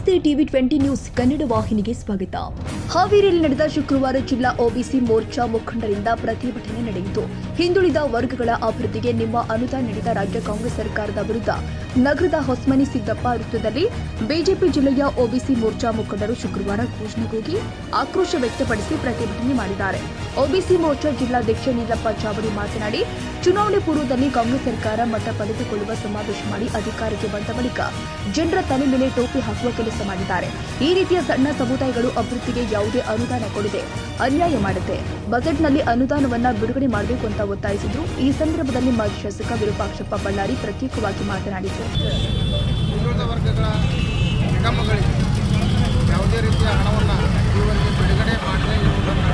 ನಮಸ್ತೆ TV 20 news Kannada ವಾಹಿನಿಗೆ ಸ್ವಾಗತ. ಹಾವೇರಿಯಲ್ಲಿ ನಡೆದ ಶುಕ್ರವಾರ ಜಿಲ್ಲಾ ಒಬಿಸಿ ಮೋರ್ಚಾ ಮುಖಂಡರಿಂದ ಪ್ರತಿಭಟನೆ ನಡೆಯಿತು. ಹಿಂದುಳಿದ ವರ್ಗಗಳ ಅಭಿವೃದ್ಧಿಗೆ ನಿಮ್ಮ ಅನುದಾನ ನೀಡಿದ ರಾಜ್ಯ ಕಾಂಗ್ರೆಸ್ ಸರ್ಕಾರದ ವಿರುದ್ಧ ನಗರದ ಹೊಸಮನಿ ಸಿದ್ದಪ್ಪ ವೃತ್ತದಲ್ಲಿ ಬಿಜೆಪಿ ಜಿಲ್ಲೆಯ ಒಬಿಸಿ ಮೋರ್ಚಾ ಮುಖಂಡರು ಶುಕ್ರವಾರ ಘೋಷಣೆ ಕೂಗಿ ಆಕ್ರೋಶ ವ್ಯಕ್ತಪಡಿಸಿ ಪ್ರತಿಭಟನೆ ಮಾಡಿದ್ದಾರೆ. ಒಬಿಸಿ ಮೋರ್ಚಾ ಜಿಲ್ಲಾಧ್ಯಕ್ಷ ನೀಲಪ್ಪ ಚಾವಡಿ ಮಾತನಾಡಿ, ಚುನಾವಣೆ ಪೂರ್ವದಲ್ಲಿ ಕಾಂಗ್ರೆಸ್ ಸರ್ಕಾರ ಮತ ಪಡೆದುಕೊಳ್ಳುವ ಸಮಾವೇಶ ಮಾಡಿ ಅಧಿಕಾರಕ್ಕೆ ಬಂದ ಬಳಿಕ ಜನರ ತಲೆ ಮೇಲೆ ಟೋಪಿ ಹಾಕುವ ಕೆಲಸ ಮಾಡಿದ್ದಾರೆ. ಈ ರೀತಿಯ ಸಣ್ಣ ಸಮುದಾಯಗಳು ಅಭಿವೃದ್ಧಿಗೆ ಯಾವುದೇ ಅನುದಾನ ಕೊಡದೆ ಅನ್ಯಾಯ ಮಾಡುತ್ತೆ. ಬಜೆಟ್ನಲ್ಲಿ ಅನುದಾನವನ್ನ ಬಿಡುಗಡೆ ಮಾಡಬೇಕು ಅಂತ ಒತ್ತಾಯಿಸಿದ್ರು. ಈ ಸಂದರ್ಭದಲ್ಲಿ ಮಾಜಿ ಶಾಸಕ ವಿರೂಪಾಕ್ಷಪ್ಪ ಬಳ್ಳಾರಿ ಪ್ರತ್ಯೇಕವಾಗಿ ಮಾತನಾಡಿದರು. ಯಾವುದೇ ರೀತಿಯ ಹಣವನ್ನು ಇವರಿಗೆ ಬಿಡುಗಡೆ ಮಾಡದೇ ಇರುವುದನ್ನು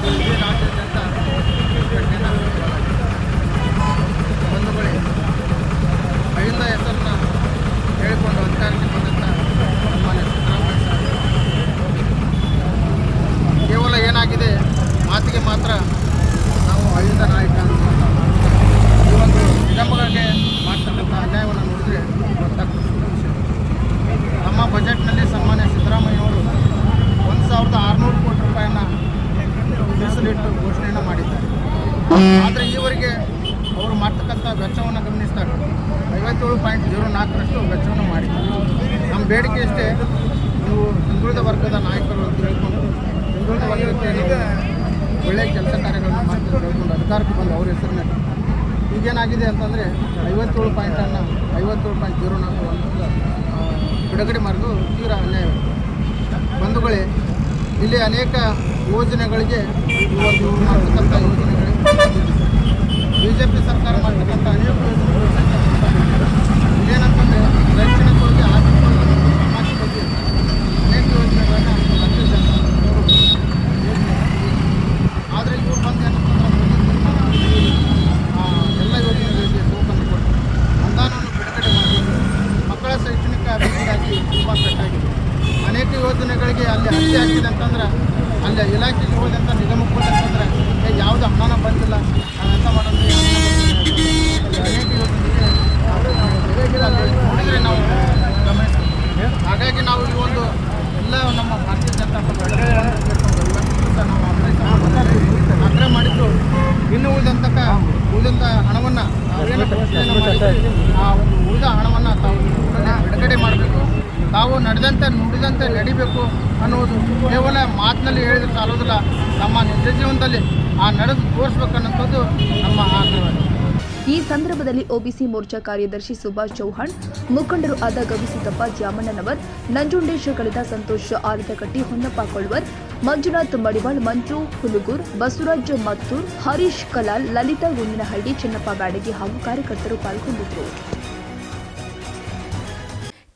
ಖಂಡಿಸಿ ರಾಜ್ಯಾದ್ಯಂತ ಬಂಧುಗಳೇ, ಅಹಿಂದ ಹೆಸರನ್ನ ಹೇಳಿಕೊಂಡು ಅಧಿಕಾರಕ್ಕೆ ಬಂದಂಥ ಮಾನ್ಯ ಸಿದ್ದರಾಮಯ್ಯ ಕೇವಲ ಏನಾಗಿದೆ, ಮಾತಿಗೆ ಮಾತ್ರ ನಾವು ಅಹಿಂದ ನಾಯಕ ಈ ಒಂದು ನಿಗಮಗಳಿಗೆ ಮಾಡ್ತಕ್ಕಂಥ ಅನ್ಯಾಯವನ್ನು ನೋಡಿದರೆ ಗೊತ್ತಾಗ್ತದೆ. ನಮ್ಮ ಬಜೆಟ್ನಲ್ಲಿ ಸನ್ಮಾನ್ಯ ಸಿದ್ದರಾಮಯ್ಯವರು 1600 ಕೋಟಿ ರೂಪಾಯಿಯನ್ನು ಮೀಸಲಿಟ್ಟು ಘೋಷಣೆಯನ್ನು ಮಾಡಿದ್ದಾರೆ. ಆದರೆ ಈವರೆಗೆ ಅವರು ಮಾಡ್ತಕ್ಕಂಥ ವೆಚ್ಚವನ್ನು ಗಮನಿಸಿದಾಗ 57.04% ವೆಚ್ಚವನ್ನು ಮಾಡಿದ್ದಾರೆ. ನಮ್ಮ ಬೇಡಿಕೆ ಇಷ್ಟೇ, ನೀವು ಹಿಂದುಳಿದ ವರ್ಗದ ನಾಯಕರು ಅಂತ ಹೇಳ್ಕೊಂಡು ಹಿಂದುಳಿದ ವರ್ಗಕ್ಕೆ ಒಳ್ಳೆಯ ಕೆಲಸ ಕಾರ್ಯಗಳನ್ನು ಮಾಡ್ತಾರೆ ಹೇಳ್ಕೊಂಡು ಅಧಿಕಾರಕ್ಕೆ ಬಂದು ಅವ್ರ ಹೆಸರಿನಲ್ಲಿ ಈಗೇನಾಗಿದೆ ಅಂತಂದರೆ 57.04 ಬಿಡುಗಡೆ ಮಾಡೋದು ತೀವ್ರ ಅನ್ಯಾಯ. ಬಂಧುಗಳೇ, ಇಲ್ಲಿ ಅನೇಕ ಯೋಜನೆಗಳಿಗೆ ಇವರು ಮಾಡ್ತಕ್ಕಂಥ ಯೋಜನೆಗಳಿಗೆ BJP ಸರ್ಕಾರ ಮಾಡ್ತಕ್ಕಂಥ ಅನೇಕ ಯೋಜನೆಗಳು ಇದೇನಂತಂದರೆ ರಕ್ಷಣೆ ಕೊಡುಗೆ, ಆರ್ಥಿಕ ಸಮಾಜ ಬಗ್ಗೆ ಅನೇಕ ಯೋಜನೆಗಳನ್ನು ರಾಜ್ಯ ಸರ್ಕಾರ ಆದರೆ ಇವರು ಬಂದು ಏನಂತಂದ್ರೆ ಎಲ್ಲ ಯೋಜನೆಗಳಿಗೆ ಟೋಕನ್ ಕೊಟ್ಟು ಅನುದಾನವನ್ನು ಬಿಡುಗಡೆ ಮಾಡಿ ಮಕ್ಕಳ ಶೈಕ್ಷಣಿಕ ಅಭಿವೃದ್ಧಿಗಾಗಿ ತುಂಬ ಕಟ್ಟಾಗಿದೆ. ಅನೇಕ ಯೋಜನೆಗಳಿಗೆ ಅಲ್ಲಿ ಅರ್ಜಿ ಆಗಿದೆ ಅಂತಂದ್ರೆ ಅಲ್ಲಿ ಇಲಾಖೆಗೆ ಹೋದಂಥ ನಿಗಮಕ್ಕೆ ಹೋದಂತಂದ್ರೆ ಯಾವುದೇ ಹಣನ ಬಂದಿಲ್ಲ, ನಾವೆಂತ ಮಾಡೋದು ಅನೇಕ ಯೋಜನೆಗೆ ನೋಡಿದರೆ ನಾವು ಗಮನಿಸ್ತೀವಿ. ಹಾಗಾಗಿ ನಾವು ಈ ಒಂದು ಎಲ್ಲ ನಮ್ಮ ಭಾರತೀಯ ಜನತಾ ಪಕ್ಷ ನಾವು ಆಗ್ರಹ ಮಾಡಿದ್ದು, ಇನ್ನು ಉಳಿದಂಥ ಹಣವನ್ನು ನಾವೇನು ಪ್ರಶ್ನೆಯನ್ನು ಮಾಡಿದ್ವಿ ಆ ಒಂದು ಉಳಿದ ಹಣವನ್ನು ತಾವು ಬಿಡುಗಡೆ ಮಾಡಬೇಕು. ತಾವು ನುಡಿದಂತೆ ನಡಿಬೇಕು ಅನ್ನೋದು ಕೇವಲ ಮಾತಿನಲ್ಲಿ ಹೇಳಿದ್ರೆ ಸಾಲೋದಿಲ್ಲ, ನಮ್ಮ ನಿಜ ಜೀವನದಲ್ಲಿ ಆ ನಡೆದು ತೋರಿಸ್ಬೇಕನ್ನೋದು ನಮ್ಮ ಆಗ್ರಹ. ಈ ಸಂದರ್ಭದಲ್ಲಿ ಒಬಿಸಿ ಮೋರ್ಚಾ ಕಾರ್ಯದರ್ಶಿ ಸುಭಾಷ್ ಚೌಹಾಣ್, ಮುಖಂಡರು ಆದ ಗವಿಸಿದ್ದಪ್ಪ ಜಾಮಣ್ಣನವರ್, ನಂಜುಂಡೇಶ ಕಳಿತ, ಸಂತೋಷ್ ಆಲದಕಟ್ಟಿ, ಹೊನ್ನಪ್ಪ ಕೊಳ್ವರ್, ಮಂಜುನಾಥ್ ಮಡಿವಾಳ್, ಮಂಜು ಹುಲುಗೂರ್, ಬಸವರಾಜ್ ಮತ್ತೂರ್, ಹರೀಶ್ ಕಲಾಲ್, ಲಲಿತಾ ಗುಂದಿನಹಳ್ಳಿ, ಚೆನ್ನಪ್ಪ ಬ್ಯಾಡಗಿ ಹಾಗೂ ಕಾರ್ಯಕರ್ತರು ಪಾಲ್ಗೊಂಡಿದ್ದರು.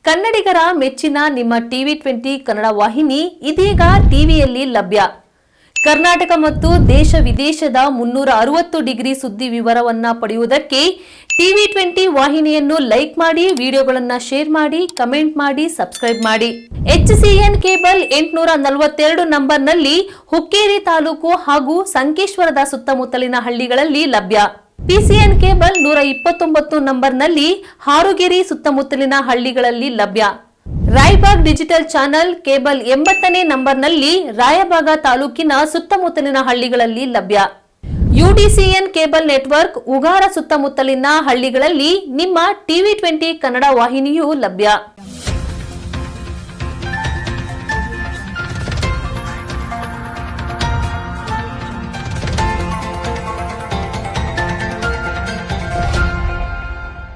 ಕನ್ನಡಿಗರ ಮೆಚ್ಚಿನ ನಿಮ್ಮ ಟಿವಿ 20 ಕನ್ನಡ ವಾಹಿನಿ ಇದೀಗ ಟಿವಿಯಲ್ಲಿ ಲಭ್ಯ. ಕರ್ನಾಟಕ ಮತ್ತು ದೇಶ ವಿದೇಶದ 360 ಡಿಗ್ರಿ ಸುದ್ದಿ ವಿವರವನ್ನ ಪಡೆಯುವುದಕ್ಕೆ ಟಿವಿ 20 ವಾಹಿನಿಯನ್ನು ಲೈಕ್ ಮಾಡಿ, ವಿಡಿಯೋಗಳನ್ನು ಶೇರ್ ಮಾಡಿ, ಕಮೆಂಟ್ ಮಾಡಿ, ಸಬ್ಸ್ಕ್ರೈಬ್ ಮಾಡಿ. HCN ಕೇಬಲ್ 842 ನಂಬರ್ನಲ್ಲಿ ಹುಕ್ಕೇರಿ ತಾಲೂಕು ಹಾಗೂ ಸಂಕೇಶ್ವರದ ಸುತ್ತಮುತ್ತಲಿನ ಹಳ್ಳಿಗಳಲ್ಲಿ ಲಭ್ಯ. PCN ಕೇಬಲ್ 129 ನಂಬರ್ನಲ್ಲಿ ಹಾರುಗೆರೆ ಸುತ್ತಮುತ್ತಲಿನ ಹಳ್ಳಿಗಳಲ್ಲಿ ಲಭ್ಯ. ರಾಯಬಾಗ್ ಡಿಜಿಟಲ್ ಚಾನೆಲ್ ಕೇಬಲ್ 80ನೇ ನಂಬರ್ನಲ್ಲಿ ರಾಯಬಾಗ ತಾಲೂಕಿನ ಸುತ್ತಮುತ್ತಲಿನ ಹಳ್ಳಿಗಳಲ್ಲಿ ಲಭ್ಯ. UDCN ಕೇಬಲ್ ನೆಟ್ವರ್ಕ್ ಉಗಾರ ಸುತ್ತಮುತ್ತಲಿನ ಹಳ್ಳಿಗಳಲ್ಲಿ ನಿಮ್ಮ ಟಿವಿ 20 ಕನ್ನಡ ವಾಹಿನಿಯೂ ಲಭ್ಯ.